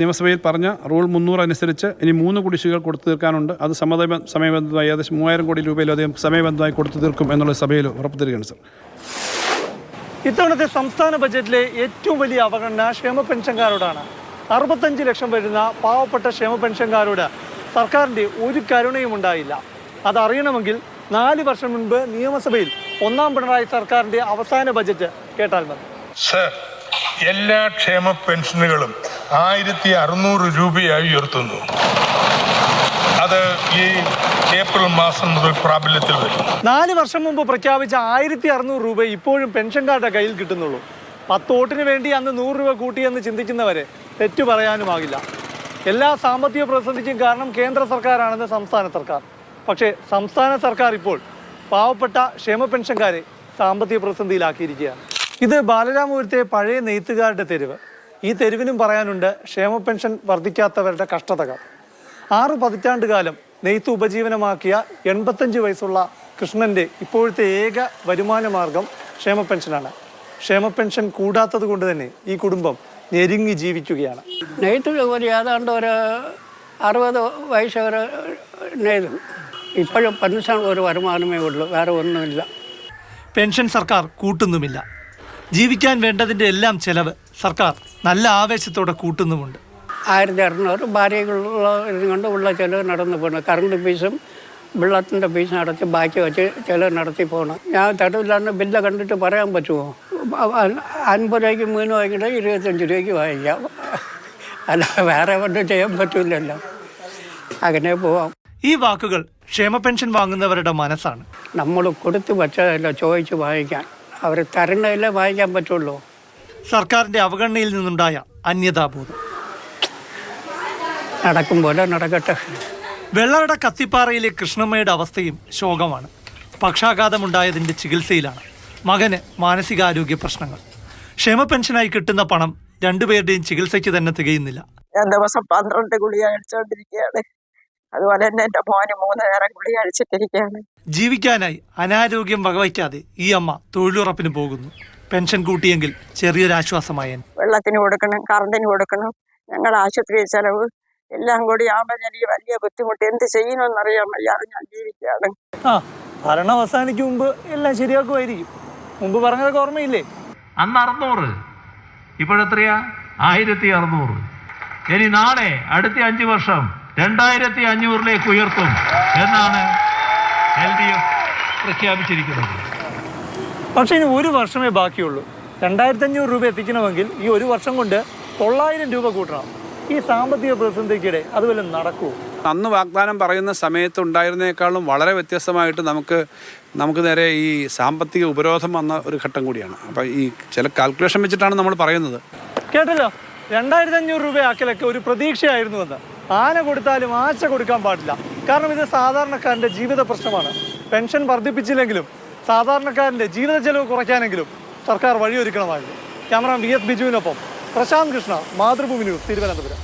നിയമസഭയിൽ പറഞ്ഞ റൂൾ 300 അനുസരിച്ച് ഇനി 3 കുടിശ്ശികകൾ കൊടുത്തു തീർക്കാനുണ്ട്. അത് സമയബന്ധമായി ഏകദേശം 3000 കോടി രൂപയിലധികം സമയബന്ധമായി കൊടുത്തു തീർക്കും എന്നുള്ള സഭയിൽ ഉറപ്പ് തരികയാണ് സർ. ഇത്തവണത്തെ സംസ്ഥാന ബജറ്റിലെ ഏറ്റവും വലിയ അവഗണന ക്ഷേമ പെൻഷൻകാരോടാണ്. 65 ലക്ഷം വരുന്ന പാവപ്പെട്ട ക്ഷേമ പെൻഷൻകാരോട് സർക്കാരിൻ്റെ ഒരു കരുണയും ഉണ്ടായില്ല. അതറിയണമെങ്കിൽ 4 വർഷം മുൻപ് നിയമസഭയിൽ 1ാം പിണറായി സർക്കാരിൻ്റെ അവസാന ബജറ്റ് കേട്ടാൽ മതി. സർ, എല്ലാ ക്ഷേമ പെൻഷനുകളും 1600 രൂപയായി ഉയർത്തുന്നു. അത് ഈ ഏപ്രിൽ മാസം മുതൽ പ്രാബല്യത്തിൽ വരും. 4 വർഷം മുമ്പ് പ്രഖ്യാപിച്ച 1600 രൂപ ഇപ്പോഴും പെൻഷൻകാരുടെ കയ്യിൽ കിട്ടുന്നുള്ളൂ. 10 വോട്ടിന് വേണ്ടി അന്ന് 100 രൂപ കൂട്ടിയെന്ന് ചിന്തിക്കുന്നവരെ തെറ്റു പറയാനുമാകില്ല. എല്ലാ സാമ്പത്തിക പ്രതിസന്ധിക്കും കാരണം കേന്ദ്ര സർക്കാരാണെന്ന് സംസ്ഥാന സർക്കാർ. പക്ഷേ സംസ്ഥാന സർക്കാർ ഇപ്പോൾ പാവപ്പെട്ട ക്ഷേമ പെൻഷൻകാരെ സാമ്പത്തിക പ്രതിസന്ധിയിലാക്കിയിരിക്കുകയാണ്. ഇത് ബാലരാമപുരത്തെ പഴയ നെയ്ത്തുകാരുടെ തെരുവ്. ഈ തെരുവിനും പറയാനുണ്ട് ക്ഷേമ പെൻഷൻ വർദ്ധിക്കാത്തവരുടെ കഷ്ടതകൾ. 6 പതിറ്റാണ്ട് കാലം നെയ്ത്ത് ഉപജീവനമാക്കിയ 85 വയസ്സുള്ള കൃഷ്ണൻ്റെ ഇപ്പോഴത്തെ ഏക വരുമാന മാർഗം ക്ഷേമ പെൻഷനാണ്. ക്ഷേമ പെൻഷൻ കൂടാത്തത് കൊണ്ട് തന്നെ ഈ കുടുംബം ഞെരുങ്ങി ജീവിക്കുകയാണ്. നെയ്ത്ത് ഒരു ഏതാണ്ട് ഒരു 60 വയസ്സ് വരെ നെയ്തും. ഇപ്പോഴും പെൻഷൻ ഒരു വരുമാനമേ ഉള്ളൂ, വേറെ ഒന്നുമില്ല. പെൻഷൻ സർക്കാർ കൂട്ടുന്നുമില്ല. ജീവിക്കാൻ വേണ്ടതിൻ്റെ എല്ലാം ചെലവ് സർക്കാർ നല്ല ആവേശത്തോടെ കൂട്ടുന്നുമുണ്ട്. 1600 ഭാര്യകളുള്ള കൊണ്ട് ഉള്ള ചിലവ് നടന്നു പോകണം. കറണ്ട് ഫീസും വെള്ളത്തിൻ്റെ ഫീസും അടച്ച് ബാക്കി വെച്ച് ചിലവ് നടത്തി പോകണം. ഞാൻ തടവില്ലാണ്ട് ബില്ല് കണ്ടിട്ട് പറയാൻ പറ്റുമോ? 50 രൂപയ്ക്ക് 3 വാങ്ങിയിട്ട് 25 രൂപയ്ക്ക് വാങ്ങിക്കാം. അല്ല, വേറെ ഒന്നും ചെയ്യാൻ പറ്റില്ലല്ലോ. അങ്ങനെ പോവാം. ഈ വാക്കുകൾ ക്ഷേമ പെൻഷൻ വാങ്ങുന്നവരുടെ മനസ്സാണ്. നമ്മൾ കൊടുത്തു വച്ചതല്ല ചോദിച്ച് വാങ്ങിക്കാൻ. അവർ തരണതല്ലേ വാങ്ങിക്കാൻ പറ്റുള്ളൂ. സർക്കാരിൻ്റെ അവഗണനയിൽ നിന്നുണ്ടായ അന്യതാബോധം. നടക്കും പോലെ നടക്കട്ടെ. വെള്ളറട കത്തിപ്പാറയിലെ കൃഷ്ണമ്മയുടെ അവസ്ഥയും ശോകമാണ്. പക്ഷാഘാതമുണ്ടായതിൻ്റെ ചികിത്സയിലാണ്. മകന് മാനസികാരോഗ്യ പ്രശ്നങ്ങൾ. ക്ഷേമ പെൻഷനായി കിട്ടുന്ന പണം രണ്ടുപേരുടെയും ചികിത്സയ്ക്ക് തന്നെ തികയുന്നില്ല. ഞാൻ ദിവസം 12 ഗുളിക കഴിച്ചുകൊണ്ടിരിക്കുകയാണ്. അതുപോലെ തന്നെ എൻ്റെ മോന് 3 നേരം ഗുളിക കഴിച്ചിട്ടിരിക്കുകയാണ്. ജീവിക്കാനായി അനാരോഗ്യം വകവയ്ക്കാതെ ഈ അമ്മ തൊഴിലുറപ്പിന് പോകുന്നു. പെൻഷൻ കൂട്ടിയെങ്കിൽ ചെറിയൊരാശ്വാസമായ. വെള്ളത്തിന് കൊടുക്കണം, കറണ്ടിന് കൊടുക്കണം, ഞങ്ങളുടെ ആശുപത്രി ചെലവ് എല്ലാം കൂടി ആകുമ്പോൾ എനിക്ക് വലിയ ബുദ്ധിമുട്ട്. എന്ത് ചെയ്യണമെന്നറിയാൻ വയ്യാതെ ഞാൻ ജീവിക്കുകയാണ്. ഭരണം അവസാനിക്കും മുമ്പ് എല്ലാം ശരിയാക്കുമായിരിക്കും. മുമ്പ് പറഞ്ഞതൊക്കെ ഓർമ്മയില്ലേ? അന്ന് 600, ഇപ്പോഴെത്രയാ? 1600. ഇനി നാളെ അടുത്ത 5 വർഷം 2500 ഉയർത്തും എന്നാണ് LDF പ്രഖ്യാപിച്ചിരിക്കുന്നത്. പക്ഷേ ഇനി 1 വർഷമേ ബാക്കിയുള്ളൂ. 2500 രൂപ എത്തിക്കണമെങ്കിൽ ഈ 1 വർഷം കൊണ്ട് 900 രൂപ കൂട്ടണം. ഈ സാമ്പത്തിക പ്രതിസന്ധിക്കിടെ അതുവല്ല നടക്കുമോ? അന്ന് വാഗ്ദാനം പറയുന്ന സമയത്ത് ഉണ്ടായിരുന്നേക്കാളും വളരെ വ്യത്യസ്തമായിട്ട് നമുക്ക് നേരെ ഈ സാമ്പത്തിക ഉപരോധം വന്ന ഒരു ഘട്ടം കൂടിയാണ്. അപ്പോൾ ഈ ചില കാൽക്കുലേഷൻ വെച്ചിട്ടാണ് നമ്മൾ പറയുന്നത്. കേട്ടല്ലോ, 2500 രൂപ ആക്കലൊക്കെ ഒരു പ്രതീക്ഷയായിരുന്നുവെന്ന്. ആന കൊടുത്താലും ആശ കൊടുക്കാൻ പാടില്ല. കാരണം ഇത് സാധാരണക്കാരൻ്റെ ജീവിത പ്രശ്നമാണ്. പെൻഷൻ വർദ്ധിപ്പിച്ചില്ലെങ്കിലും സാധാരണക്കാരൻ്റെ ജീവിത ചെലവ് കുറയ്ക്കാനെങ്കിലും സർക്കാർ വഴിയൊരുക്കണമായിരുന്നു. ക്യാമറ VS ബിജുവിനൊപ്പം പ്രശാന്ത് കൃഷ്ണ, മാതൃഭൂമി ന്യൂസ്, തിരുവനന്തപുരം.